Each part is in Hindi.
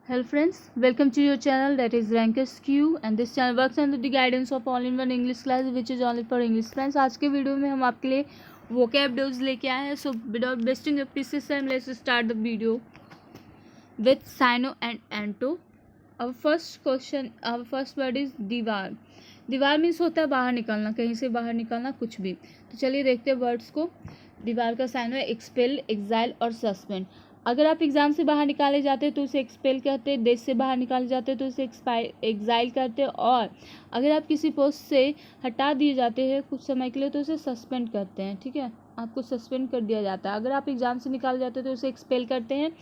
Hello friends, welcome to your channel that is Rankers Q and this channel works under the guidance of all-in-one English class which is only for English friends। आज के वीडियो में हम आपके लिए vocab लेके आए हैं। So without wasting your precious time, let's start the video with Sino and Anto। Our first word is दीवार। दीवार मीन्स होता है बाहर निकलना, कहीं से बाहर निकलना, कुछ भी। तो चलिए देखते हैं वर्ड्स को। दीवार का साइनो है एक्सपेल, एग्जाइल और सस्पेंड। अगर आप एग्जाम से बाहर निकाले जाते हैं तो उसे एक्सपेल कहते हैं, देश से बाहर निकाले जाते हैं तो उसे एग्जाइल करते हैं, और अगर आप किसी पोस्ट से हटा दिए जाते हैं कुछ समय के लिए तो उसे सस्पेंड करते हैं। ठीक है, आपको सस्पेंड कर दिया जाता है। अगर आप एग्जाम से निकाले जाते हैं तो उसे एक्सपेल करते हैं,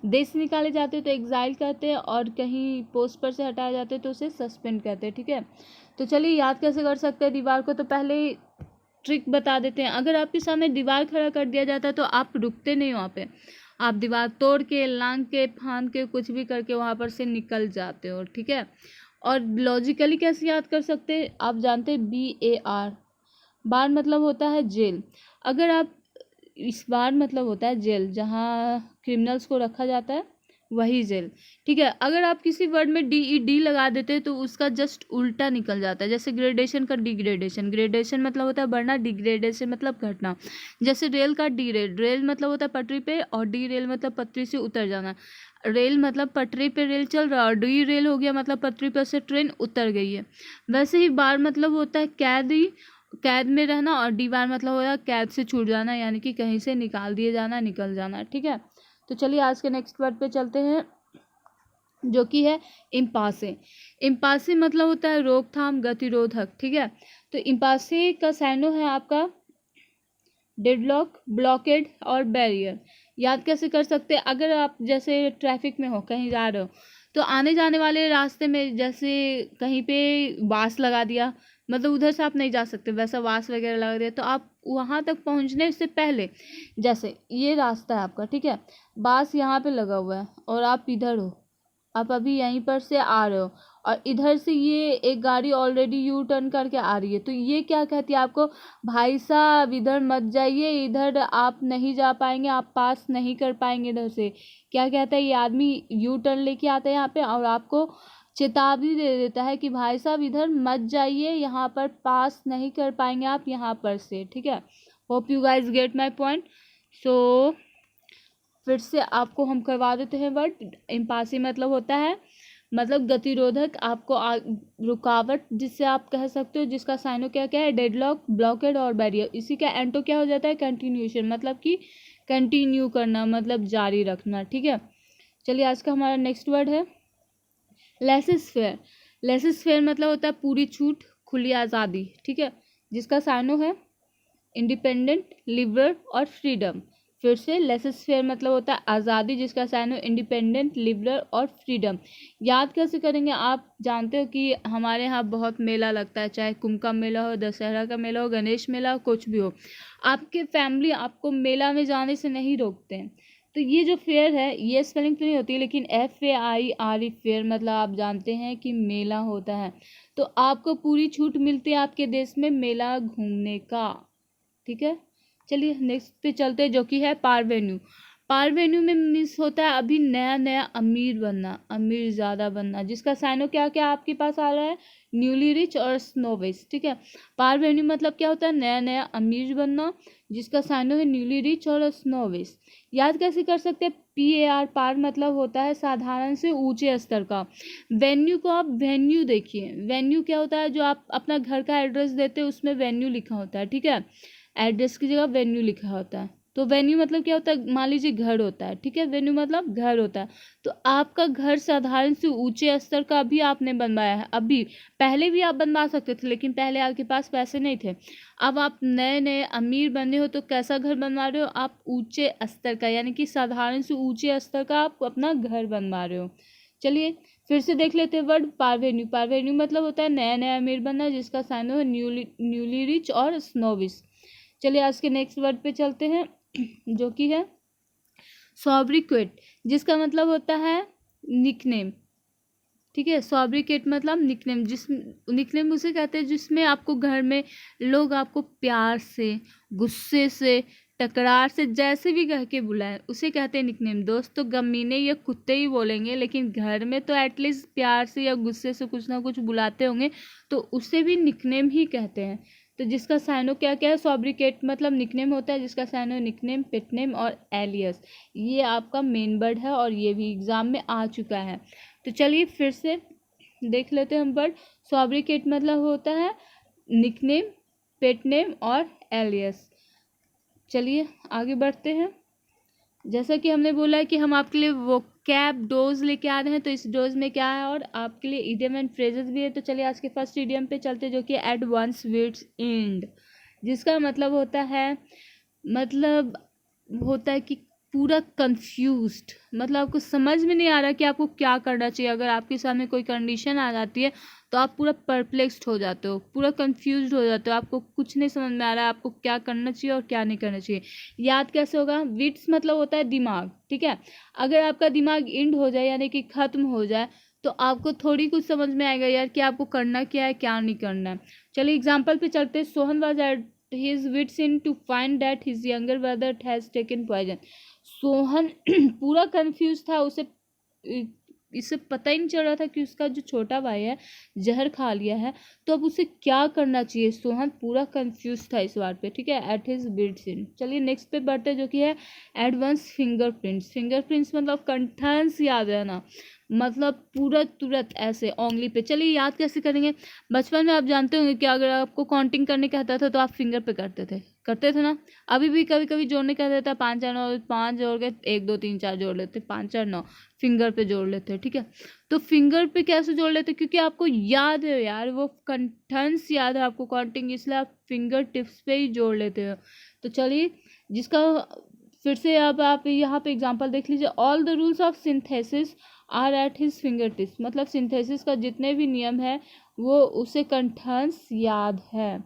देश से निकाले जाते हैं तो एग्जाइल करते हैं, और कहीं पोस्ट पर से हटाए जाते हैं तो उसे सस्पेंड करते हैं। ठीक है, तो चलिए याद कैसे कर सकते हैं दीवार को। तो पहले ट्रिक बता देते हैं। अगर आपके सामने दीवार खड़ा कर दिया जाता है तो आप रुकते नहीं वहाँ पे, आप दीवार तोड़ के, लांग के, फांद के, कुछ भी करके वहाँ पर से निकल जाते हो। ठीक है, और लॉजिकली कैसे याद कर सकते हैं, आप जानते हैं BAR, बार मतलब होता है जेल। अगर आप इस बार मतलब होता है जेल, जहाँ क्रिमिनल्स को रखा जाता है वही जेल। ठीक है, अगर आप किसी वर्ड में DED लगा देते हैं तो उसका जस्ट उल्टा निकल जाता है। जैसे ग्रेडेशन का डिग्रेडेशन, ग्रेडेशन मतलब होता है बढ़ना, डिग्रेडेशन मतलब घटना। जैसे रेल का डीरेल, रेल मतलब होता है पटरी पे, और डी रेल मतलब पटरी से उतर जाना। रेल मतलब पटरी पे रेल चल रहा है, और डी रेल हो गया मतलब पटरी पर से ट्रेन उतर गई है। वैसे ही बार मतलब होता है कैदी, कैद में रहना, और डी बार मतलब होता है कैद से छूट जाना, यानी कि कहीं से निकाल दिए जाना, निकल जाना। ठीक है, तो चलिए आज के नेक्स्ट वर्ड पे चलते हैं जो कि है इम्पासे। इम्पासे मतलब होता है रोकथाम, गतिरोधक। ठीक है, तो इम्पासे का साइनो है आपका डेडलॉक, ब्लॉकेड और बैरियर। याद कैसे कर सकते हैं, अगर आप जैसे ट्रैफिक में हो, कहीं जा रहे हो, तो आने जाने वाले रास्ते में जैसे कहीं पे बास लगा दिया, मतलब उधर से आप नहीं जा सकते, वैसा वास वगैरह लगा दिया, तो आप वहाँ तक पहुँचने से पहले, जैसे ये रास्ता है आपका, ठीक है, बास यहाँ पे लगा हुआ है और आप इधर हो, आप अभी यहीं पर से आ रहे हो, और इधर से ये एक गाड़ी ऑलरेडी यू टर्न करके आ रही है, तो ये क्या कहती है आपको, भाई साहब इधर मत जाइए, इधर आप नहीं जा पाएंगे, आप पास नहीं कर पाएंगे इधर से। क्या कहता है, ये आदमी यू टर्न लेके आता है यहाँ पे और आपको चेतावनी दे देता है कि भाई साहब इधर मत जाइए, यहाँ पर पास नहीं कर पाएंगे आप यहाँ पर से। ठीक है, hope you guys get my point. So फिर से आपको हम करवा देते हैं वर्ड। इम्पासी मतलब होता है मतलब गतिरोधक, आपको रुकावट जिससे आप कह सकते हो, जिसका साइनो क्या क्या है, डेडलॉक, ब्लॉकेड और बैरियर। इसी का एंटो क्या हो जाता है, कंटिन्यूएशन, मतलब कि कंटिन्यू करना, मतलब जारी रखना। ठीक है, चलिए आज का हमारा नेक्स्ट वर्ड है लेसेस-फेयर। लेसेस-फेयर मतलब होता है पूरी छूट, खुली आज़ादी। ठीक है, जिसका साइनो है इंडिपेंडेंट, लिबरल और फ्रीडम। फिर से लेसेस-फेयर मतलब होता है आज़ादी, जिसका साइन हो इंडिपेंडेंट, लिबरल और फ्रीडम। याद कैसे करेंगे, आप जानते हो कि हमारे यहाँ बहुत मेला लगता है, चाहे कुंभ का मेला हो, दशहरा का मेला हो, गणेश मेला हो, कुछ भी हो, आपके फैमिली आपको मेला में जाने से नहीं रोकते हैं। तो ये जो फेयर है, ये स्पेलिंग तो नहीं होती, लेकिन FAIR फेयर मतलब आप जानते हैं कि मेला होता है, तो आपको पूरी छूट मिलती है आपके देश में मेला घूमने का। ठीक है, चलिए नेक्स्ट पे चलते हैं जो कि है पारवेन्यू। पारवेन्यू में मीन्स होता है अभी नया नया अमीर बनना, अमीर ज़्यादा बनना, जिसका साइनो क्या क्या आपके पास आ रहा है, न्यूली रिच और स्नोविस। ठीक है, पारवेन्यू मतलब क्या होता है, नया नया अमीर बनना, जिसका साइनो है न्यूली रिच और स्नोविस। याद कैसे कर सकते हैं, PAR, पार मतलब होता है साधारण से ऊंचे स्तर का। वेन्यू को आप वेन्यू देखिए, वेन्यू क्या होता है, जो आप अपना घर का एड्रेस देते हैं उसमें वेन्यू लिखा होता है। ठीक है, एड्रेस की जगह वेन्यू लिखा होता है, तो वेन्यू मतलब क्या होता है, मान लीजिए घर होता है। ठीक है, वेन्यू मतलब घर होता है, तो आपका घर साधारण से ऊंचे स्तर का भी आपने बनवाया है। अभी पहले भी आप बनवा सकते थे, लेकिन पहले आपके पास पैसे नहीं थे। अब आप नए नए अमीर बने हो तो कैसा घर बनवा रहे हो, आप ऊंचे स्तर का, यानी कि साधारण से ऊंचे स्तर का आप अपना घर बनवा रहे हो। चलिए फिर से देख लेते हैं वर्ड पारवेन्यू। पारवेन्यू मतलब होता है नया नया अमीर बनना, जिसका साइन है न्यूली रिच और स्नोविस। चलिए आज के नेक्स्ट वर्ड पे चलते हैं जो कि है सॉब्रिक्वेट, जिसका मतलब होता है निकनेम। ठीक है, सॉब्रिकेट मतलब निकनेम, जिस निकनेम उसे कहते हैं जिसमें आपको घर में लोग आपको प्यार से, गुस्से से, टकरार से जैसे भी कह के बुलाएं उसे कहते हैं निकनेम। दोस्त तो गमीने या कुत्ते ही बोलेंगे, लेकिन घर में तो एटलीस्ट प्यार से या गुस्से से कुछ ना कुछ बुलाते होंगे, तो उसे भी निकनेम ही कहते हैं। तो जिसका साइनो क्या क्या है, सॉब्रिकेट मतलब निकनेम होता है, जिसका साइनो निकनेम, पेटनेम और एलियस। ये आपका मेन वर्ड है और ये भी एग्जाम में आ चुका है। तो चलिए फिर से देख लेते हैं हम वर्ड। सॉब्रिकेट मतलब होता है निकनेम, पेटनेम और एलियस। चलिए आगे बढ़ते हैं। जैसा कि हमने बोला है कि हम आपके लिए वोकैब डोज लेके आ रहे हैं, तो इस डोज में क्या है और आपके लिए इडियम एंड फ्रेजेस भी है। तो चलिए आज के फर्स्ट इडियम पे चलते हैं, जो कि एट वंस विट्स एंड, जिसका मतलब होता है कि पूरा कंफ्यूज्ड, मतलब आपको समझ में नहीं आ रहा कि आपको क्या करना चाहिए। अगर आपके सामने कोई कंडीशन आ जाती है तो आप पूरा परप्लेक्स्ड हो जाते हो, पूरा कंफ्यूज्ड हो जाते हो, आपको कुछ नहीं समझ में आ रहा है आपको क्या करना चाहिए और क्या नहीं करना चाहिए। याद कैसे होगा, विट्स मतलब होता है दिमाग, ठीक है। अगर आपका दिमाग इंड हो जाए यानी कि ख़त्म हो जाए तो आपको थोड़ी कुछ समझ में आएगा यार कि आपको करना क्या है क्या नहीं करना है। चलिए एग्जाम्पल पे चलते हैं। Sohan was at his wits end to find that his younger brother has taken poison। Sohan पूरा कंफ्यूज था, इसे पता ही नहीं चल रहा था कि उसका जो छोटा भाई है जहर खा लिया है, तो अब उसे क्या करना चाहिए। सोहन पूरा कंफ्यूज था इस बात पे, ठीक है। At his wits end. चलिए नेक्स्ट पे बढ़ते हैं, जो कि है एडवांस फिंगरप्रिंट्स। फिंगरप्रिंट्स मतलब कंठन्स याद रहना, मतलब पूरा तुरंत ऐसे उंगली पे। चलिए याद कैसे करेंगे। बचपन में आप जानते होंगे कि अगर आपको काउंटिंग करने कहता था तो आप फिंगर पे करते थे ना। अभी भी कभी कभी जोड़ने का रहता है, 5 4 9, 5 जोड़ के 1 2 3 4 जोड़ लेते, 5 4 9 फिंगर पे जोड़ लेते हैं, ठीक है। तो फिंगर पे कैसे जोड़ लेते, क्योंकि आपको याद है यार, वो कंठन्स याद है आपको काउंटिंग, इसलिए आप फिंगर टिप्स पे ही जोड़ लेते हो। तो चलिए जिसका फिर से अब आप यहाँ पे एग्जांपल देख लीजिए। All the rules of synthesis are at his finger tips, मतलब सिंथेसिस का जितने भी नियम है वो उसे कंठन्स याद है।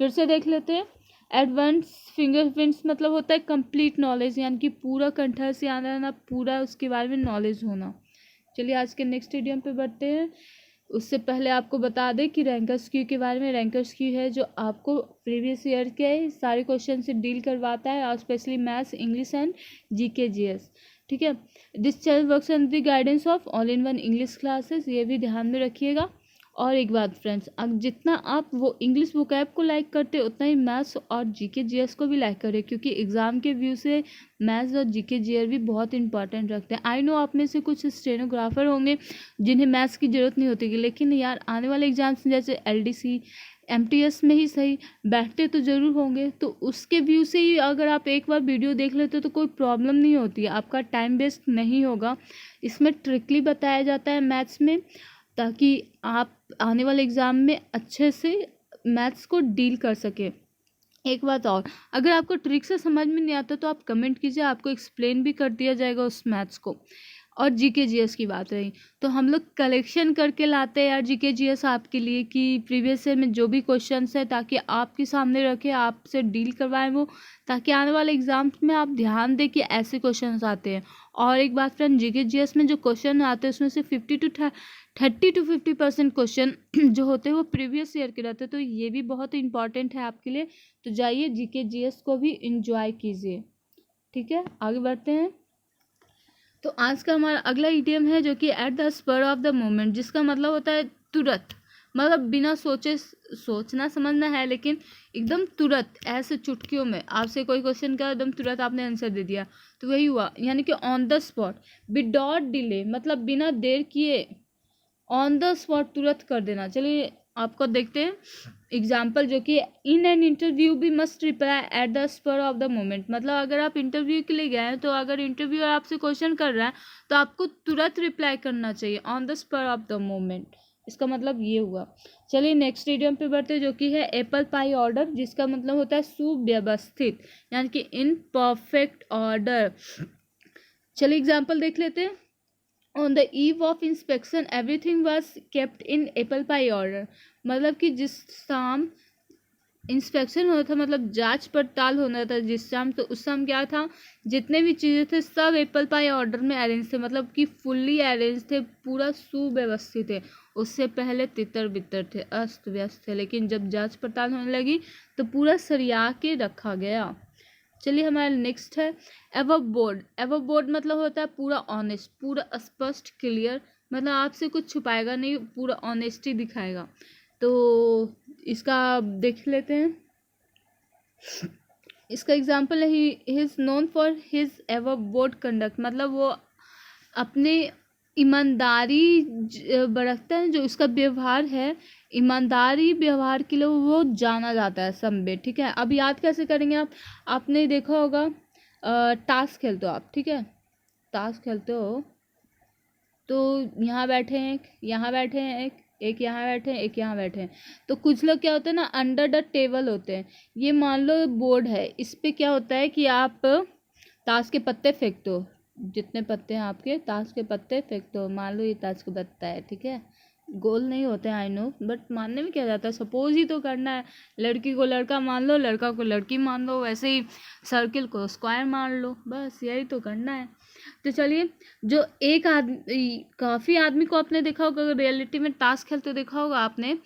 फिर से देख लेते हैं। एडवांस फिंगरप्रिंट्स मतलब होता है कंप्लीट नॉलेज, यानी कि पूरा कंठस्थ याद रहना, पूरा उसके बारे में नॉलेज होना। चलिए आज के नेक्स्ट इडियम पे बढ़ते हैं। उससे पहले आपको बता दें कि रैंकर्स क्यू के बारे में। रैंकर्स क्यू है जो आपको प्रीवियस ईयर के सारे क्वेश्चन से डील करवाता है, और specially maths, English and GK GS, ठीक है। This channel works under the guidance of all in one English classes, ये भी ध्यान में रखिएगा। और एक बात फ्रेंड्स, अब जितना आप वो इंग्लिश वोकैब को लाइक करते हैं उतना ही मैथ्स और जीके जीएस को भी लाइक करें, क्योंकि एग्ज़ाम के व्यू से मैथ्स और जीके जीएस भी बहुत इंपॉर्टेंट रखते हैं। आई नो आप में से कुछ स्टेनोग्राफर होंगे जिन्हें मैथ्स की ज़रूरत नहीं होती, लेकिन यार आने वाले एग्जाम्स जैसे एलडीसी, एमटीएस में ही सही बैठते तो ज़रूर होंगे, तो उसके व्यू से ही अगर आप एक बार वीडियो देख लेते तो कोई प्रॉब्लम नहीं होती है, आपका टाइम वेस्ट नहीं होगा। इसमें ट्रिकली बताया जाता है मैथ्स में, ताकि आप आने वाले एग्ज़ाम में अच्छे से मैथ्स को डील कर सकें। एक बात और, अगर आपको ट्रिक से समझ में नहीं आता तो आप कमेंट कीजिए, आपको एक्सप्लेन भी कर दिया जाएगा उस मैथ्स को। और जीके जीएस की बात रही तो हम लोग कलेक्शन करके लाते हैं यार जीके जीएस आपके लिए, कि प्रीवियस ईयर में जो भी क्वेश्चंस है ताकि आपके सामने रखे, आपसे डील करवाएं वो, ताकि आने वाले एग्जाम्स में आप ध्यान दें कि ऐसे क्वेश्चंस आते हैं। और एक बात फ्रेंड, जीके जीएस में जो क्वेश्चन आते हैं उसमें से 30 to 50% क्वेश्चन जो होते हैं वो प्रीवियस ईयर के रहते हैं, तो ये भी बहुत इंपॉर्टेंट है आपके लिए। तो जाइए जीके जीएस को भी इंजॉय कीजिए, ठीक है। आगे बढ़ते हैं। तो आज का हमारा अगला इडियम है जो कि at the spur of the moment, जिसका मतलब होता है तुरंत, मतलब बिना सोचे, सोचना समझना है लेकिन एकदम तुरंत, ऐसे चुटकियों में आपसे कोई क्वेश्चन का एकदम तुरंत आपने आंसर दे दिया, तो वही हुआ, यानी कि on the spot. Without delay मतलब बिना देर किए, ऑन द स्पॉट तुरंत कर देना। चलिए आपको देखते हैं एग्जाम्पल, जो कि इन एन इंटरव्यू भी must reply at the spur of the moment, मतलब अगर आप इंटरव्यू के लिए गए हैं तो अगर इंटरव्यूअर आपसे क्वेश्चन कर रहा है तो आपको तुरंत रिप्लाई करना चाहिए on the spur of the moment. इसका मतलब ये हुआ। चलिए नेक्स्ट इडियम पे बढ़ते हैं, जो कि है एप्पल पाई ऑर्डर, जिसका मतलब होता है सुव्यवस्थित, यानी कि इन परफेक्ट ऑर्डर। चलिए एग्जाम्पल देख लेते हैं। On the eve of inspection everything was kept in apple pie order, मतलब कि जिस शाम इंस्पेक्शन होना था, मतलब जांच पड़ताल होना था जिस शाम, तो उस शाम क्या था, जितने भी चीज़ें थे सब एप्पल पाई ऑर्डर में अरेंज थे, मतलब कि फुल्ली अरेंज थे, पूरा सुव्यवस्थित थे। उससे पहले तितर बितर थे, अस्त व्यस्त थे, लेकिन जब जांच पड़ताल होने लगी तो पूरा सरिया के रखा गया। चलिए हमारा नेक्स्ट है एवर बोर्ड। एवर बोर्ड मतलब होता है पूरा ऑनेस्ट, पूरा स्पष्ट, क्लियर, मतलब आपसे कुछ छुपाएगा नहीं, पूरा ऑनेस्टी दिखाएगा। तो इसका देख लेते हैं। इसका एग्जाम्पल है he is known for his ever board conduct, मतलब वो अपने ईमानदारी बरतता है, जो उसका व्यवहार है ईमानदारी व्यवहार के लिए वो जाना जाता है सब में। ठीक है, अब याद कैसे करेंगे आप? आपने देखा होगा टास्क खेलते हो आप, ठीक है, टास्क खेलते हो तो यहाँ बैठे हैं एक, यहाँ बैठे हैं एक यहाँ बैठे हैं, एक यहाँ बैठे हैं। तो कुछ लोग क्या होते हैं ना, अंडर द टेबल होते हैं। ये मान लो बोर्ड है, इस पे क्या होता है कि आप ताश के पत्ते फेंकते हो, जितने पत्ते हैं आपके ताश के पत्ते फेंकते हो। मान लो ये ताश का पत्ता है, ठीक है, गोल नहीं होते हैं आई नो, बट मानने में क्या जाता है, सपोज ही तो करना है। लड़की को लड़का मान लो, लड़का को लड़की मान लो, वैसे ही सर्किल को स्क्वायर मान लो, बस यही तो करना है। तो चलिए, जो एक आदमी, काफ़ी आदमी को आपने देखा होगा रियलिटी में टास्क खेलते देखा होगा आपने,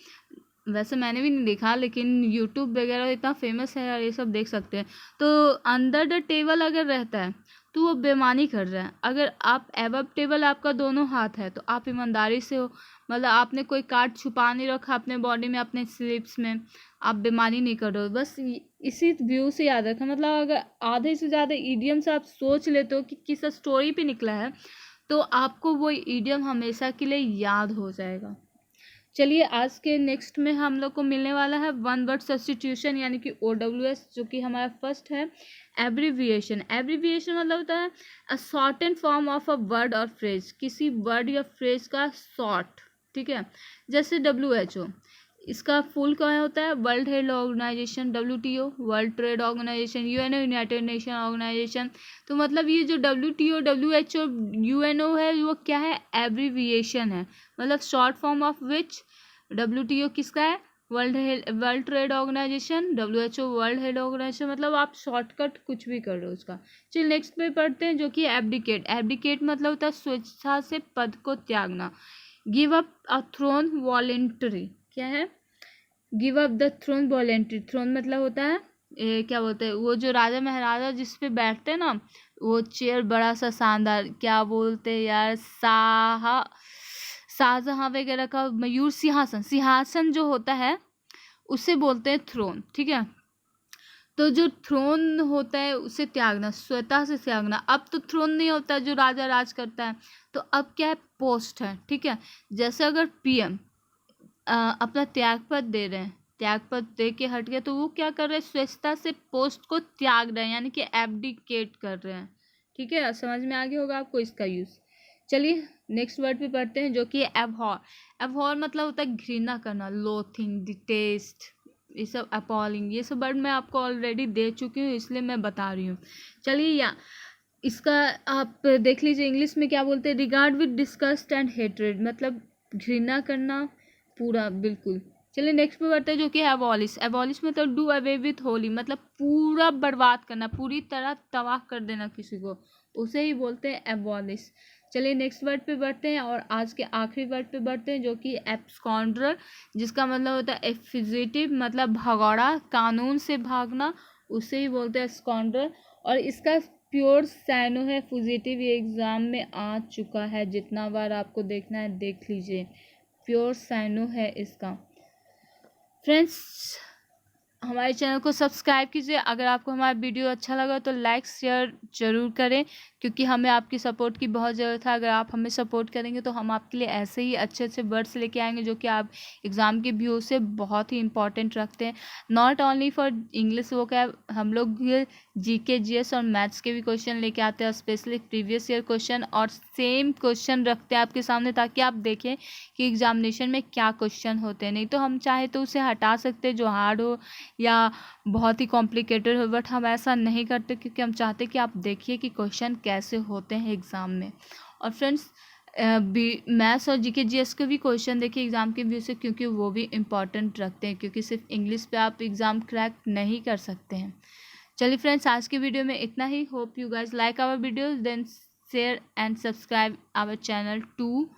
वैसे मैंने भी नहीं देखा, लेकिन यूट्यूब वगैरह इतना फेमस है यार, ये सब देख सकते हैं। तो अंडर द टेबल अगर रहता है तो वो बेईमानी कर रहा है। अगर आप एबव टेबल आपका दोनों हाथ है तो आप ईमानदारी से हो, मतलब आपने कोई कार्ड छुपा नहीं रखा अपने बॉडी में, अपने स्लीव्स में, आप बेईमानी नहीं कर रहे हो। बस इसी व्यू से याद रखा, मतलब अगर आधे से ज़्यादा ईडियम्स आप सोच लेते हो कि किस स्टोरी पे निकला है तो आपको वो ईडियम हमेशा के लिए याद हो जाएगा। चलिए, आज के नेक्स्ट में हम लोग को मिलने वाला है वन वर्ड सब्स्टिट्यूशन, यानी कि OWS, जो कि हमारा फर्स्ट है। एब्रीविएशन, एब्रीविएशन मतलब होता है a shorten form of a word और फ्रेज, किसी वर्ड या फ्रेज का शॉर्ट, ठीक है। जैसे WHO, इसका फुल क्या होता है? World health organisation, WTO, world trade organisation, UNO, united nation organisation. तो मतलब ये जो WTO, WHO, UNO है, वो क्या है? एब्रीविएशन है, मतलब short form of which. WTO किसका है? World trade organisation, WHO world health organisation, मतलब आप शॉर्टकट कुछ भी कर रहे हो उसका। चलिए नेक्स्ट पे पढ़ते हैं, जो कि एब्डिकेट। एब्डिकेट मतलब होता है स्वेच्छा से पद को त्यागना। Give up a throne voluntary, क्या है? Give up the throne voluntary. Throne मतलब होता है क्या बोलते हैं, वो जो राजा महाराजा जिस पे बैठते हैं ना, वो चेयर बड़ा सा शानदार, क्या बोलते हैं यार, शाहजहां वगैरह का मयूर सिंहासन, सिंहासन जो होता है उसे बोलते हैं थ्रोन, ठीक है। तो जो थ्रोन होता है उसे त्यागना, स्वतः से त्यागना। अब तो थ्रोन नहीं होता है जो राजा राज करता है, तो अब क्या है? पोस्ट है, ठीक है। जैसे अगर PM अपना त्याग पद दे रहे हैं, त्याग पद दे के हट गए, तो वो क्या कर रहे हैं? स्वेच्छता से पोस्ट को त्याग रहे हैं, यानी कि एब्डिकेट कर रहे हैं, ठीक है। समझ में आ गया होगा आपको इसका यूज़। चलिए नेक्स्ट वर्ड पे पढ़ते हैं, जो कि एबहॉर। एबहॉर मतलब होता है घृणा करना, लोथिंग, डिटेस्ट, ये सब, अपॉलिंग, ये सब वर्ड मैं आपको ऑलरेडी दे चुकी हूँ, इसलिए मैं बता रही हूँ। चलिए, या इसका आप देख लीजिए इंग्लिश में क्या बोलते हैं, regard with disgust and hatred, मतलब घृणा करना पूरा, बिल्कुल। चलिए नेक्स्ट पे बढ़ते हैं, जो कि है एबॉलिश। एबॉलिश मतलब डू अवे विथ होली, मतलब पूरा बर्बाद करना, पूरी तरह तबाह कर देना किसी को, उसे ही बोलते हैं एबॉलिश। चलिए नेक्स्ट वर्ड पे बढ़ते हैं, और आज के आखिरी वर्ड पे बढ़ते हैं, जो कि एब्सकॉन्डर, जिसका मतलब होता है एफिजिटिव, मतलब भगौड़ा, कानून से भागना, उसे ही बोलते हैं एब्सकॉन्डर। और इसका प्योर साइनो है फुजिटिव, ये एग्ज़ाम में आ चुका है, जितना बार आपको देखना है देख लीजिए, प्योर साइनो है इसका। फ्रेंड्स, हमारे चैनल को सब्सक्राइब कीजिए। अगर आपको हमारा वीडियो अच्छा लगा तो लाइक शेयर ज़रूर करें, क्योंकि हमें आपकी सपोर्ट की बहुत ज़रूरत है। अगर आप हमें सपोर्ट करेंगे तो हम आपके लिए ऐसे ही अच्छे अच्छे वर्ड्स लेके आएंगे, जो कि आप एग्ज़ाम के व्यू से बहुत ही इंपॉर्टेंट रखते हैं। Not only for English vocab, हम लोग GK GS और मैथ्स के भी क्वेश्चन लेके आते हैं, स्पेशली प्रीवियस ईयर क्वेश्चन, और सेम क्वेश्चन रखते हैं आपके सामने, ताकि आप देखें कि एग्जामिनेशन में क्या क्वेश्चन होते हैं। नहीं तो हम चाहे तो उसे हटा सकते हैं जो हार्ड हो या बहुत ही कॉम्प्लिकेटेड हो, बट हम ऐसा नहीं करते, क्योंकि हम चाहते कि आप देखिए कि क्वेश्चन कैसे होते हैं एग्ज़ाम में। और फ्रेंड्स, मैथ्स और GK GS के भी क्वेश्चन देखिए एग्ज़ाम के व्यू से, क्योंकि वो भी इम्पॉर्टेंट रखते हैं, क्योंकि सिर्फ इंग्लिश पे आप एग्ज़ाम क्रैक नहीं कर सकते हैं। चलिए फ्रेंड्स, आज की वीडियो में इतना ही। Hope you guys like our video, then share and subscribe our channel too.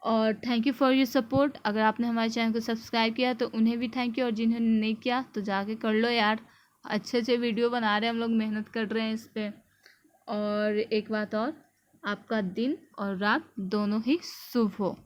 और thank you for your support. अगर आपने हमारे चैनल को सब्सक्राइब किया तो उन्हें भी थैंक यू, और जिन्होंने नहीं किया तो जाके कर लो यार। अच्छे अच्छे वीडियो बना रहे हैं, हम लोग मेहनत कर रहे हैं इस पर। और एक बात और, आपका दिन और रात दोनों ही शुभ हो।